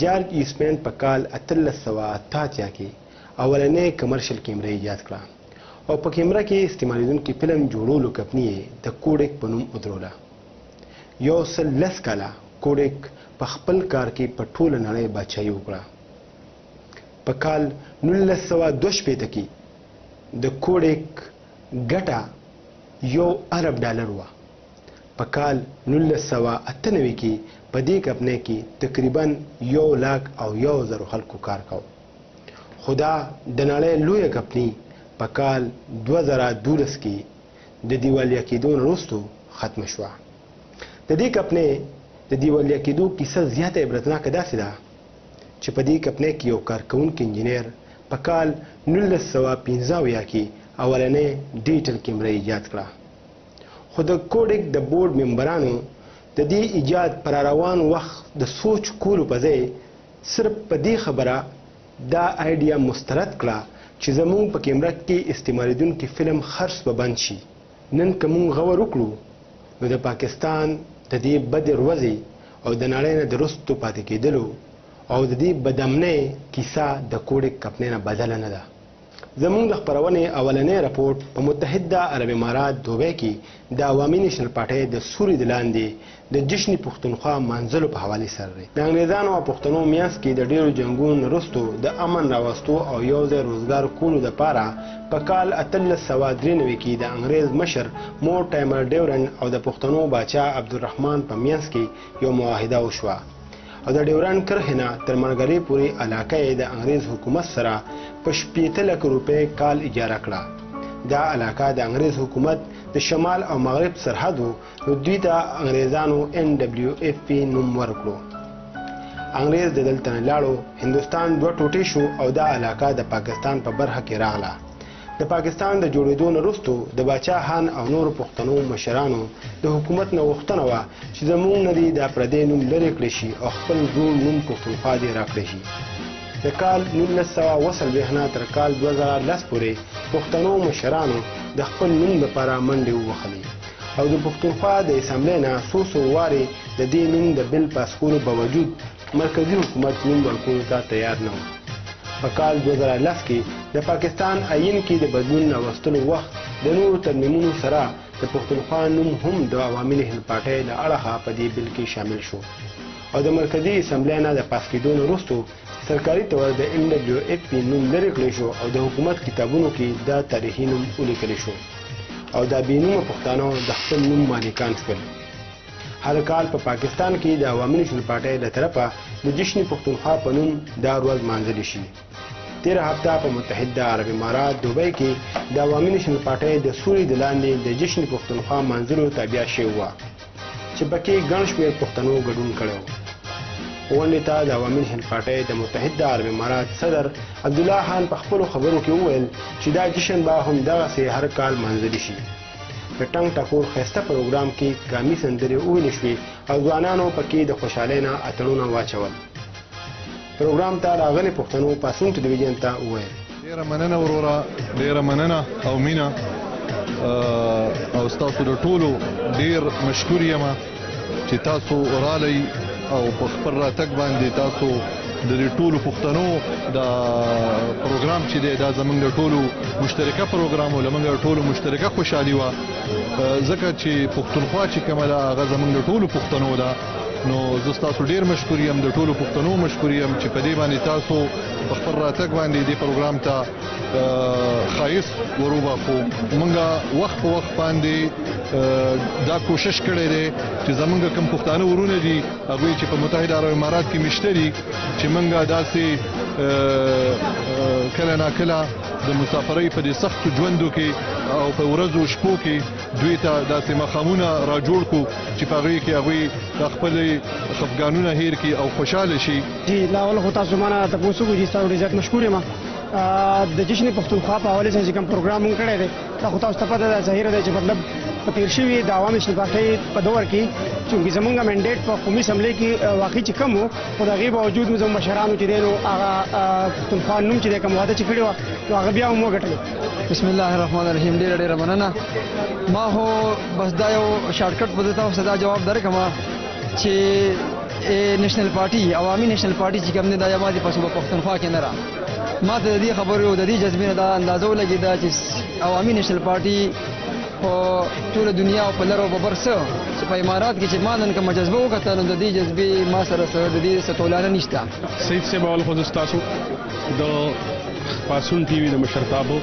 جارج ایسمین په کال 1888 کې اولنې کمرشل کیمره ایجاد کړه او په کیمره کې استعمالیدونکي فلم جوړولو کمپنۍ د کوډک په نوم ودروله. یو سل لس کاله کوډک په خپل کار کې په ټوله نړۍ بادشاهي وکړه. په کال 1962 کې د کوډک ګټه $1 وه. په کال 1998 کې په دې کمپنۍ کې تقریبا 1,01,000 خلکو کار کاوه. خو دا د نړۍ لویه کمپنۍ په کال 2012 کې د دیوالیا کېدو نه وروسته ختمه شوه. د دې کمپنۍ د دیوالیا کېدو کیسه زیاته عبرتناکه داسې ده چې په دې کمپنۍ کې یو کارکوونکی انجینر په کال 1915 کې اولنۍ ډیجیټل کیمره ایجاد کړه. خو د کوډک د بورډ ممبرانو د دې ایجاد پر روان وخت د سوچ کولو په ځای صرف په دې خبره دا آیډیا مسترد کړه چې زموږ په کیمره کې استعمالیدونکي فلم خرڅ به بند شي. نن که موږ غور وکړو نو د پاکستان د دې بدې ورځې او د نړۍ نه د وروستو پاتې کېدلو او د دې بدامنۍ کیسه د کوډک کمپنۍ نه بدله نه ده. زموږ د خپرونې اولنی رپورټ په متحده عرب امارات دوبۍ کې د عوامي نیشنل پارټۍ د سوري د لاندې د جشن پښتونخوا منځلو په حوالې سره دی. د انګریزانو او پښتنو میانځ کې د ډیرو جنګونو وروستو د امن راوستو او یو ځای روزګار کولو دپاره په کال 1893 کې د انګریز مشر مورټایمر ډیورن او د پښتنو باچا عبدالرحمن په میانځ کې یو معاهده وشوه او د ډیورن کرښې نه تر منګلې پورې علاقه یې د انګریز حکومت سره په 80 لک روپۍ کال اجاره کړه. دا علاقه د انګریز حکومت د شمال او مغرب سرحد و نو دوی ته انګریزانو NWFP نوم ورکړو. انګریز د دلته نه لاړو، هندوستان 2 ټوټې شو او دا علاقه د پاکستان په برخه کې راغله. د پاکستان د جوړېدو نه وروسته د باچا خان او نورو پښتنو مشرانو د حکومت نه غوښتنه وه چې زموږ نه دې دا پردی نوم لرې کړی شي او خپل زوړ نوم پښتونخوا دې راکړی شي. د کال 1940 نه تر کال 2010 پورې پښتنو مشرانو د خپل نوم لپاره منډې ووهلې او د پښتونخوا د اسامبلۍ نه څو وارې د دې نوم د بل پاس کولو باوجود مرکزي حکومت نوم ورکولو ته تیار نه و. په کال 2010 کې د پاکستان آئین کې د بدلون راوستلو وخت د نورو ترمیمونو سره د پښتونخوا نوم هم د عوامي نیشنل پارټۍ له اړخه په دې بل کې شامل شو او د مرکزي اسامبلۍ نه د پاس کېدو نه وروسته سرکاري طور د NWFP نوم لرې کړی شو او د حکومت کتابونو کې دا تاریخي نوم ولیکلی شو او دا بېنومه پښتانه د خپل نوم مالکان شول. هر کال په پاکستان کې د عوامي نیشنل پارټۍ له طرفه د جشن پښتونخوا په نوم دا ورځ مانځلی شي. تېره هفته په متحده عرب امارات دوبۍ کې د عوامي نیشنل پارټۍ د سوري د لاندې د جشن پښتونخوا منځلو تابع شوې وه چې پکې ګڼ شمېر پښتنو ګډون کړی و. غونډې ته د عوامي نیشنل پارټۍ د متحده عرب امارات صدر عبدالله خان په خپلو خبرو کې وویل چې دا جشن به همدغسې هر کال منځلي شي. د ټنګ ټکور ښایسته پروګرام کې قامي سندرې وویلې شوې او ځوانانو پکې د خوشحالۍ نه اتڼونه واچول. پروګرام ته راغلي پښتنو پاسون ټلویزیون ته وویل: ډېره مننه وروره، ډېره مننه او مینه او ستاسو د ټولو ډېر مشکور یم چې تاسو رالی او په خپل راتګ باندې تاسو د دې ټولو پښتنو د پروګرام چې دی دا زموږ د ټولو مشترکه پروګرام او زموږ د ټولو مشترکه خوشحالي وه ځکه چې پښتونخوا چې کومه ده هغه زموږ د ټولو پښتنو ده. نو زه ستاسو ډېر مشکور یم، د ټولو پښتنو مشکور یم چې په دې باندې تاسو په خپل راتګ باندې دې پروګرام ته ښایست وروبخو. موږ وخت په وخت باندې دا کوشش کړی دی چې زموږ کوم پښتانه ورونه دي هغوی چې په متحده عرب امارات کې مشته دي چې موږ داسې کله ناکله د مسافرۍ په دې سختو ژوندو کې او په ورځو شپو کې دوی ته داسې مقامونه را جوړ کړو چې په هغوی کې هغوی د خپلې خفګانونه هیر کړي او خوشحاله شي. جی لا اول خو تاسو مانه تپوس وکړو چې ستاسو ډېر زیات مشکور یم. د جشن پښتونخوا په حوالې سره چې کوم پروګرام مونږ کړی دی دا خو تاسو ته پته ده، ظاهره ده چې مطلب په تېر شوي د عوامي نیشنل پارټۍ په دور کې چونکې زمونږ منډیټ په قومي اسمبلۍ کې واقعي چې کم و خو د هغې باوجود مو زموږ مشرانو چې دی نو هغه پښتونخوا نوم چې دی کوم واده چې کړې وه نو هغه بیا هم وګټلې. بسم الله الرحمن الرحیم. ډېره ډېره مننه. ما خو بس دا یو شارټکټ په دې تاسو دا جواب درکړم چې نېشنل پارټي عوامي نېشنل پارټي چې کوم دی دا یوازې په صوبه پښتونخوا کې نه را ما ته د دې خبرو د دې جذبې نه دا اندازه ولګېده چې عوامي نېشنل پارټي په ټوله دنیا او په لر او په بر څه چې په امارات کې چې ما نن کومه جذبه وکړه نو د دې جذبې ما سره د دې څه تولانه نشته. سید صاحب اول خو ستاسو د پاسون ټي وي د مشرتابو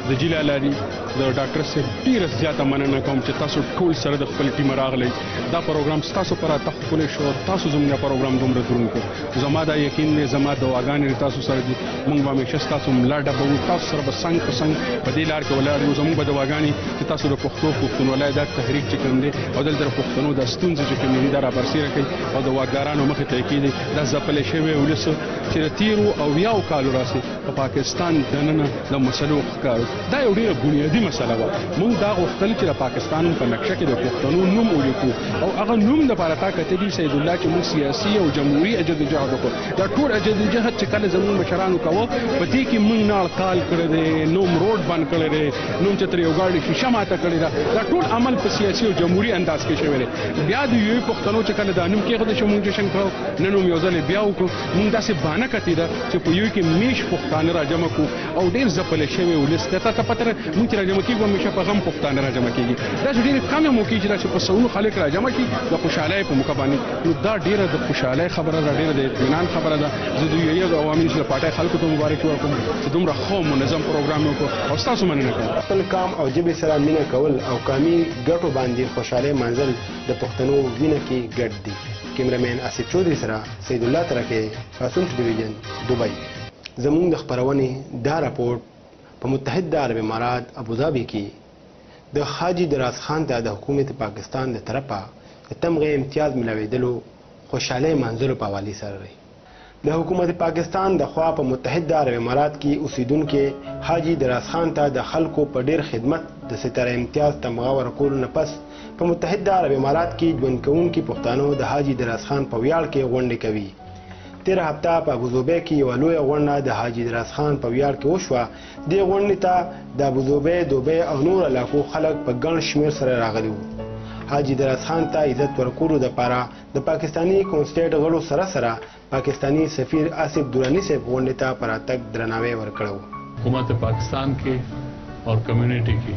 د جیلا لاري د ډاکټر صاحب ډیره زیاته مننه کوم چې تاسو ټول سره د خپل ټیم راغلی دا پروګرام تاسو پر تخکول شو تاسو زموږ پروګرام دومره درونکو زما دا یقین دی زما د واګانې تاسو سره دي موږ به همیشه تاسو ملا ډبو تاسو سره به څنګ په څنګ په دې لار کې ولاړ یو زموږ به د واګانې چې تاسو د پښتونولۍ دا تحریک چې کوم دی او دلته د پښتنو د ستونزې چې کوم دي دا را برسېره کوي او د واګارانو مخې ته کېږي دا ځپلې شوی ولس چې د تیرو او یاو کالو راسي په پاکستان دننه د مسلو ښکارو دا یو ډېره بنیادي مسله وه موږ دا غوښتل چې د پاکستان په نقشه کې د پښتنو نوم ولیکو او هغه نوم دپاره تا کتلي سید الله چې موږ سیاسي او جمهوري جدوجهد وکړو دا ټول جدوجهد چې کله زموږ مشرانو کوه په دې کې موږ نه اړکال کړی دی نوم روډ بند کړی دی نوم چې تر یو ګاډي شیشه ماته کړې ده دا ټول عمل په سیاسي او جمهوري انداز کې شوی دی بیا د یوې پښتنو چې کله دا نوم کېښودی شو موږ جشن کړو نن هم یو ځل بیا وکړو موږ داسې بانه کتې ده چې په یوې کې میش پښتانه راجمع کړو او ډېر ځپلی شوی ولس دی تا ته پته ده موږ چې راجمع کېږو همیشه په غم پښتانه راجمع کېږي داسې ډېرې کمې موقعې چې داسې په سلونو خلک راجمع شي د خوشحالۍ په موقع باندې نو دا ډېره د خوشحالۍ خبره ده ډېره د اطمینان خبره ده زه د یوې د عوامي نېشنل پارټۍ خلکو ته مبارکي ورکوم چې دومره ښه منظم پروګرام یې وکړو او ستاسو مننه کوم خپل قام او ژبې سره مینه کول او قامي ګټو باندې خوشحالۍ منزل د پښتنو وینه کې ګډ دي. کیمرامین آصف چودھری سره سید الله ترکي پاسون ټلویزیون دوبۍ. زموږ د خپرونې دا راپورټ په متحده عرب امارات ابوظبي کې د حاجي دراز خان ته د حکومت پاکستان د طرفه د تمغه امتیاز ملاویدلو خوشحالۍ منزلو په حوالې سره دی. د حکومت پاکستان د خوا په متحده عرب امارات کې اوسیدونکو حاجي دراز خان ته د خلکو په ډیر خدمت د ستاره امتیاز تمغه ورکول نه پس په متحده عرب امارات کې ژوند کوونکي پښتانه د حاجي دراز خان په ویاړ کې غونډې کوي. تیر هفته په ابوظبي کې یو لوی غونډه د حاجي دراز خان په ویاړ کې وشوه. دې غونډې ته د ابوظبي دوبۍ او نور علاقو خلک په ګڼ شمېر سره راغلي وو. حاجي دراز خان ته عزت ورکولو دپاره د پاکستاني کونسټیټ غړو سره سره پاکستانی سفیر آصف درانی صاحب غونډې ته په راتګ درناوی ورکړی. حکومت پاکستان के और कम्युनिटी की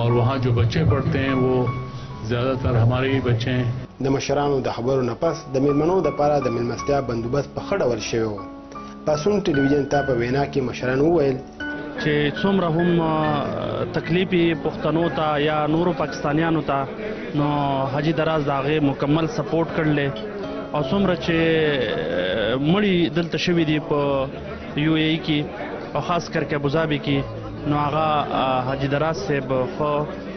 और वहाँ जो बच्चे पढ़ते हैं वो ज़्यादातर हमारे ही बच्चे हैं. د مشرانو د خبرو نه پس د میلمنو دپاره د میلمستیا بندوبست په ښه ډول شوی و. پاسون ټلویزیون ته په وینا کې مشرانو وویل چې څومره هم تکلیف پښتنو ته یا نورو پاکستانیانو ته نو حاجي دراز د هغې مکمل سپورټ کړلی او څومره چې مړي دلته شوي دي په یو ای کې او خاص کر کې ابوظبي کې نو هغه حاجي دراز صاحب خو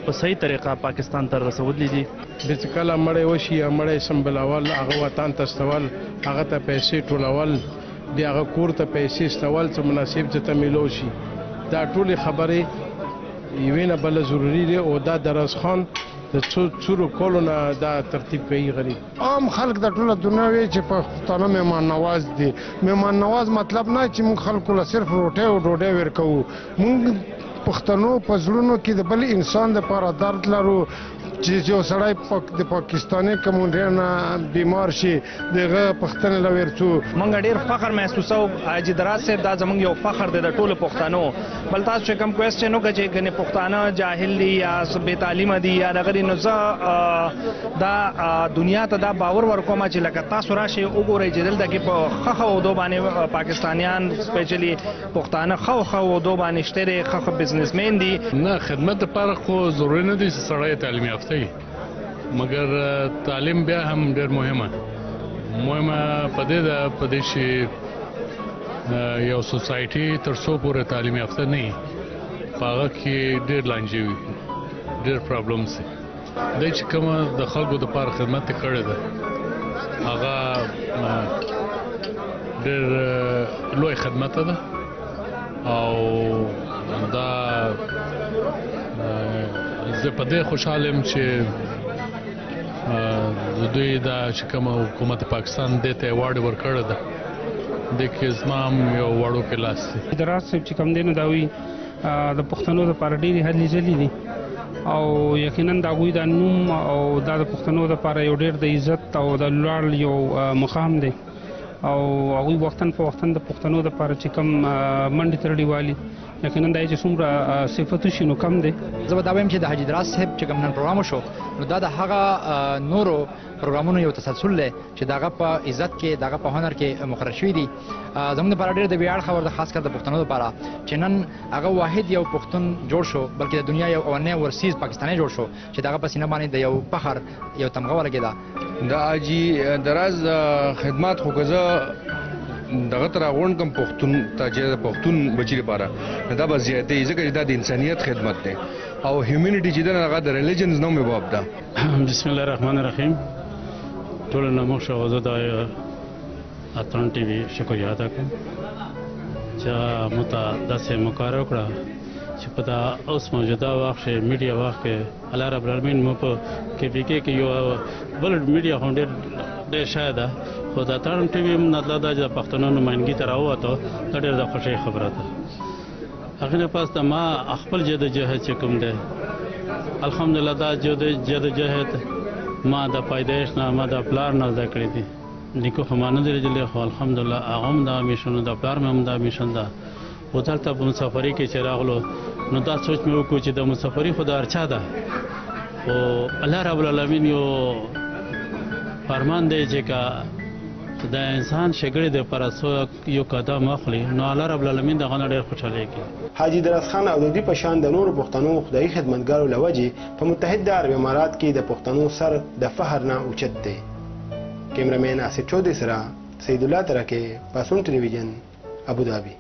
په صحیح طریقه پاکستان ته رسولي دي. چې کله مړی وشي یا مړی سمبلول هغه وطن ته استول هغه ته پیسې ټولول د هغه کور ته پیسې استول چې مناسب ته میلو شي دا ټولې خبرې یوې نه بله ضروري دی او دا دراز خان د څورو کولو نه دا ترتیب کوي. غریب عام خلک د ټوله دنیا وی چې پښتانه مهمان نواز دي. مهمان نواز مطلب نه چې موږ خلکو له صرف روټۍ او ډوډۍ ورکوو. موږ پښتنو په زړونو کې د بل انسان دپاره درد لرو چې یو سړی د پاکستاني کمونډیر نه بیمار شي دغه پښتنې له ورڅو موږ ډېر فخر محسوسوو. حاجي دراز صاحب دا زموږ یو فخر دی د ټولو پښتنو. بل تاسو چې کوم کوېسچن وکړه چې ګنې پښتانه جاهل دي یا بې تعلیمه دي یا دغه نو زه دا دنیا ته دا باور ورکوم چې لکه تاسو راشئ وګورئ چې دلته کې په ښه اودو باندې پاکستانیان سپیشلي پښتانه ښه اودو باندې شته دی ښه بزنسمین دي. نه خدمت لپاره خو ضروري نه دی چې سړی تعلیم یافته وي مګر تعلیم بیا هم ډېر مهمه په دې ده په دې چې یو سوسایټي تر څو پورې تعلیم یافته نه وي په هغه کې ډېر لانجې وي ډېر پرابلمس وي. دی چې کومه د خلکو دپاره خدمت یې کړې ده هغه ډېر لوی خدمت ده او دا زه په دې خوشحاله یم چې د دوی دا چې کومه حکومت پاکستان دې ته ایوارډ ورکړی ده دې کې زما هم یو وړوکی لاس دی. دراز صاحب چې کوم دی نو دا وایي د پښتنو دپاره ډېرې هلې ځلې دي او یقینا د هغوی د نوم او دا د پښتنو دپاره یو ډېر د عزت او د لوړ یو مقام دی او هغوی وختاً په وختاً د پښتنو دپاره چې کوم منډې ترړې والي یقینا دا چې څومره صفت وشي نو کم دی. زه به دا وایم چې د حاجي دراز صاحب چې کوم نن پروګرام وشو نو دا د هغه نورو پروګرامونو یو تسلسل دی چې د هغه په عزت کې د هغه په هنر کې مقرر شوي دي. زموږ دپاره ډېر د ویاړ خبر ده خاص کر د پښتنو دپاره چې نن هغه واحد یو پښتون جوړ شو بلکې د دنیا یو اولنی ورسیز پاکستانی جوړ شو چې د هغه په سینه باندې د یو فخر یو تمغه ولګېده. د حاجي دراز خدمات خو که زه دغه ته راغونډ کړم پښتون ته چې د پښتون بچي لپاره دا به زیاتې ځکه چې دا د انسانیت خدمت دی او هیومینټي چې ده هغه د ریلیجنز نه مې باب ده. بسم الله الرحمن الرحیم. ټولو نه مخکې زه د اتڼ ټي وي شکریه ادا کوم چې موږ ته داسې موقع راکړه چې په دا اوس موجوده وخت کې میډیا وخت کې الله رب العالمین مو په KPK کې یو بل میډیا هم ډېر شاید ده خو د اتڼ ټي وي مطلب دا چې د پښتنو نمایندګي ته راووتو دا ډېر د خوښۍ خبره ده. هغې نه پس د ما خپل جدوجهد چې کوم دی الحمدلله دا جدوجهد ما د پیدایش نه ما د پلار نه زده کړې دي. نیکو خو ما نه دی لیدلی خو الحمدلله هغه هم دا میشن د پلار مې هم دا میشن ده. خو دلته په مسافرۍ کې چې راغلو نو دا سوچ مې وکړو چې د مسافرۍ خو د هر چا ده خو الله رب العالمین یو فرمان دی چې که د انسان شګړې دپاره څوک یو قدم اخلي نو الله رب العالمین دغه نه ډېر خوشحالېږي. حاجي دراز خان او د دوی په شان د نورو پښتنو خدایي خدمتګارو له وجې په متحده عرب امارات کې د پښتنو سر د فخر نه اوچت دی. کیمرامین آصف چودھری سره سید الله ترکي پاسون ټلویزیون ابوظبي.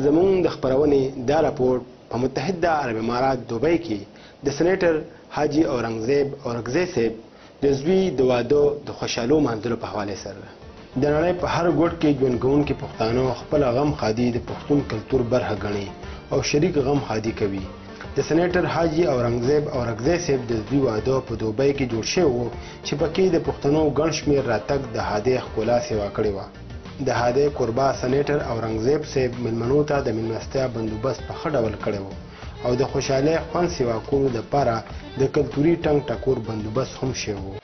زموږ د خپرونې دا راپور په متحده عرب امارات دوبۍ کې د سېنیټر حاجي اورنګزیب اورکزی صاحب د زوی د واده د خوشحالو مانځلو په حوالې سره د نړۍ په هر ګوټ کې ژوند کوونکي پښتانه خپل غم ښادي د پښتون کلتور برخه ګڼي او شریک غم ښادي کوي. د سېنیټر حاجي اورنګزیب اورکزی صاحب د زوی واده په دوبۍ کې جوړ شوی و چې پکې د پښتنو ګڼ شمېر راتګ د هادې ښکلا سیوا کړې وه. د هادې قربا سېنیټر اورنګزیب صاحب مېلمنو ته د مېلمستیا بندوبست په ښه ډول کړی و او د خوشحالۍ خوند سیوا کولو دپاره د کلتوري ټنګ ټکور بندوبست هم شوی و.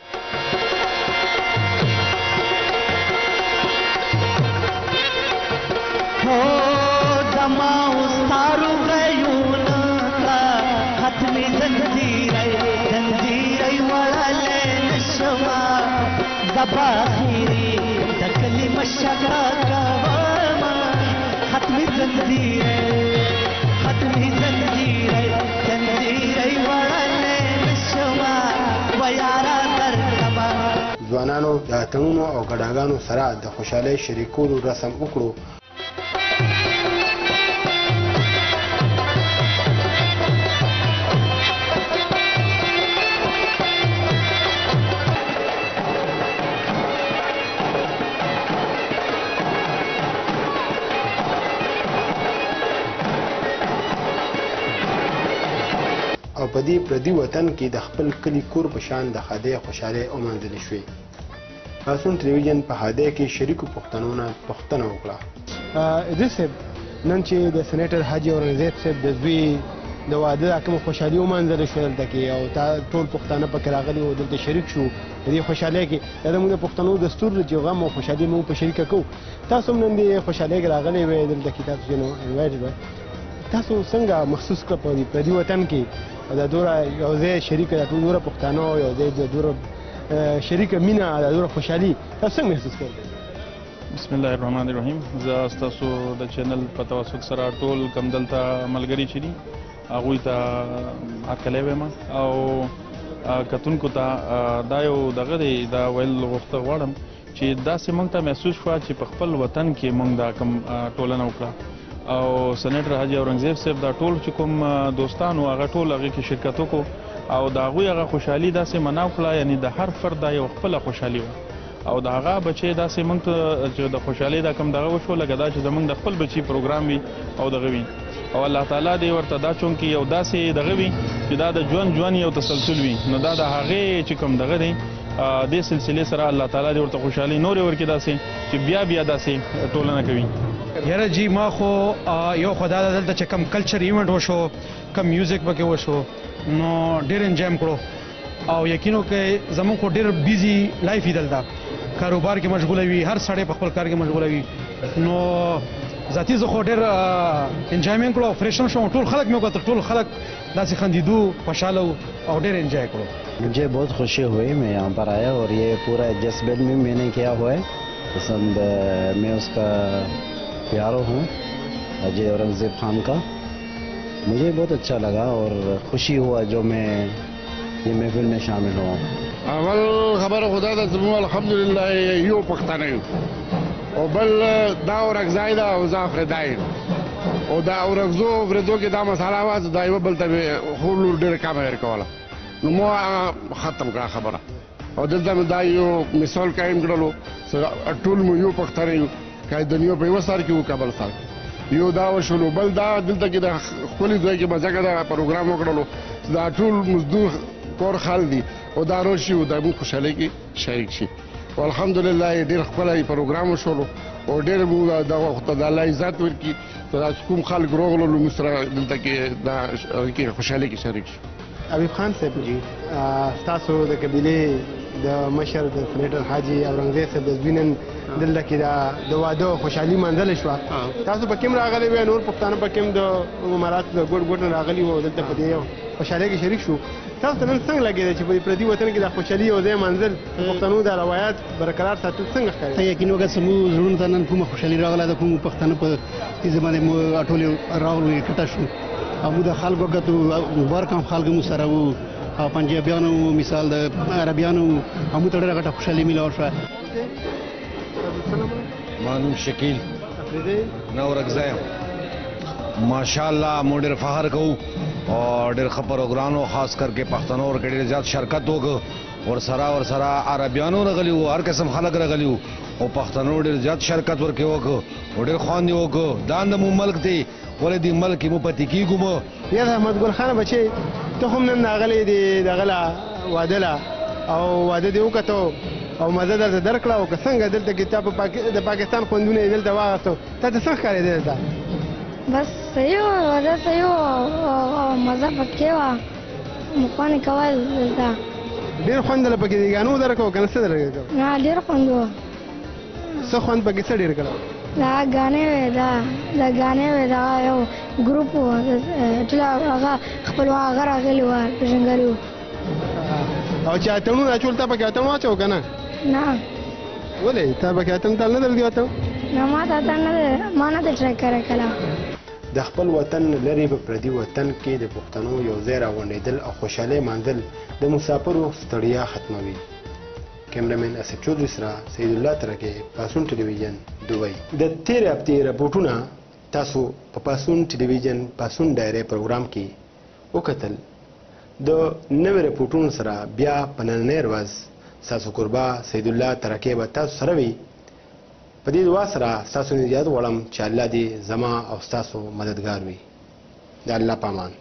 ځوانانو د اتڼونو او ګډاګانو سره د خوشحالۍ شریکولو رسم وکړو. او په دې پردي وطن کې د خپل کلي کور په شان د ښادۍ خوشحالۍ ومانځلې شوې. پاسون ټلویزیون په هادې کې شریکو پښتنو نه پوښتنه وکړه. ادریس صاحب نن چې د سېنیټر حاجي اورنګزیب صاحب د زوی د واده کوم خوشحالي ومانځله شوه دلته کې او ټول پښتانه پکې راغلي وو دلته شریک شو د دې خوشحالۍ کې. دا زموږ د پښتنو دستور دی چې غم او خوشحالي موږ په شریکه کوو. تاسو هم نن دې خوشحالۍ کې راغلي وئ دلته کې تاسو چې نو انوایټ وئ. تاسو څنګه محسوس کړه په دې وطن کې دا دوره یو ځای شریکه دا ټول دوره پښتانه یو ځای د دوره شریکه مینه دا دوره خوشحالي تاسو څنګه محسوس کړئ؟ بسم الله الرحمن الرحیم. زه ستاسو د چینل په توسط سره ټول کم دلته ملګري چې دي هغوی ته هرکلی وایم او کتونکو ته دا یو دغه دی دا ویل غوښته غواړم چې داسې موږ ته محسوس شوه چې په خپل وطن کې موږ دا کوم ټولنه وکړه او سېنیټر حاجي اورنګزیب صاحب دا ټول چې کوم دوستان و هغه ټول هغې کې شرکت وکړو او د هغوی هغه خوشحالي داسې منا وکړه یعنې د هر فرد دا یو خپله خوشحالي وه او د هغه بچی داسې موږ ته چې د خوشحالۍ دا کوم دغه وشو لکه دا چې زموږ د خپل بچي پروګرام وي او دغه وي او الله تعالی دې ورته دا چونکې یو داسې دغه وي چې دا د ژوند یو تسلسل وي نو دا د هغې چې کوم دغه دی دې سلسلې سره الله تعالی دې ورته خوشحالي نورې ورکړي داسې چې بیا داسې ټولنه کوي. یاره جی ما خو یو خو دا دلته چې کم کلچر ایونټ وشو کم میوزیک پکې وشو نو ډېر انجام کړو او یقینو کې زمون خو ډېر بیزی لایف یې دلته کاروبار کې مشغوله وي هر سړی په خپل کار کې مشغوله وي نو ذاتی زه خو ډېر انجوایمنټ کړو فرېشن شوم ټول خلک مې وکتل ټول خلک داسې خندیدو خوشحاله او ډېر انجوای کړو मुझे बहुत खुशी हुई मैं यहाँ पर आया और ये पूरा जज्बे में मैंने किया हुआ है पसंद मैं उसका प्यारा हूँ अजय औरंगजेब खान का मुझे बहुत अच्छा लगा और खुशी हुआ जो मैं ये महफिल में शामिल हुआ اول خبر خدا ته زموږ الحمدلله یو پښتانه یو او بل دا اورګزای دا او زعفر دای او دا اورګزو ورځو کې دا مساله واز دا یو بل ته خور ډېر کار کوله نو مو ختم کړه خبره او دلته دا یو مثال قائم کړلو ټول مو یو پښتانه یو کای دنیا په وسار کې و کابل سره یو دا وشلو بل دا دلته کې د خپل ځای کې مزه دا پروګرام وکړلو دا ټول مزدور کور خال دي او دا روشي او د مو خوشاله کې شریک شي والحمدلله ډېر خپل پروګرام وشلو او ډېر مو دا وخت د الله عزت ورکی دا کوم خلک روغلو مصر دلته کې دا کې خوشاله کې شریک شي حبیب خان صاحب جی تاسو د قبیله د مشر د سېنیټر حاجی اورنګزیب صاحب د ځوینن دلته کې د واده خوشحالي منځل شو تاسو په کوم راغلي وي نور پښتانه په کوم د امارات د ګډ ګډ راغلي وو دلته په دې خوشحالي کې شریک شو تاسو نن څنګه لګیږي چې په پردي وطن کې د خوشحالي او د منځل پښتنو د روایت برقرار ساتل څنګه ښکاري یقینو که سمو زړونو ته نن کومه خوشحالي راغله د کوم پښتنو په دې زمانه مو اټولې راغلي کټه شو ابو د خلکو غتو مبارک هم خلک مو سره وو او پنجابیانو مثال د عربیانو هم ته ډېره غټه خوشحالي میلاو شوه مانو شکیل نورګزایم ماشاءالله مو ډېر فخر کوو او ډېر ښه پروګرام خاص کر کې پښتنو ور ډېر زیات شرکت وکړو ور سره عربیانو راغلي وو هر قسم خلک راغلي وو او پښتنو ډېر زیات شرکت ورکې وکړو او ډېر خوند یې وکړو دا د مو ملک دی ولې دې ملک مو پاتې کېږو مو یا احمد ګل خان بچي ته هم نن راغلی دی دغه واده لا او واده دی وکړو او مزه درکړه او که څنګه دلته کې د پاکستان خوندونه دلته واغستو ته څنګه ښکارېدې دلته بس صحیح و وضع صحیح و او مزه پکې وه مخوانې کول دلته ډېر خوند له پکې دی ګانو درکو که نه څه درکو نه ډېر خوند و څه خوند پکې څه ډېر کړه دا غانې وې دا غانې وې دا یو ګروپ و ټول هغه خپلوان هغه راغلي وو پېژنګلي وو او چې اتڼونه اچول تا پکې اتڼ واچو که نه نه ولې تا پکې اتڼ تل نه درځي اتڼ نه ما ته اتڼ نه دی ما نه دی ټرای کړی کله د خپل وطن لرې په پردي وطن کې د پښتنو یو ځای راغونډېدل او خوشحالۍ مانځل د مسافرو ستړیا ختموي کیمرامین اسد چودھری سره سید الله ترکه پاسون ټلویزیون دوبۍ د تیر هفتې راپورټونه تاسو په پاسون ټلویزیون پاسون ډایره پروګرام کې وکتل د نوې راپورټونو سره بیا په نننۍ ورځ ستاسو قربا سید الله ترکه به تاسو سره وي په دې دعا سره ستاسو نه زیات غواړم چې الله دې زما او ستاسو مددګار وي د الله پامان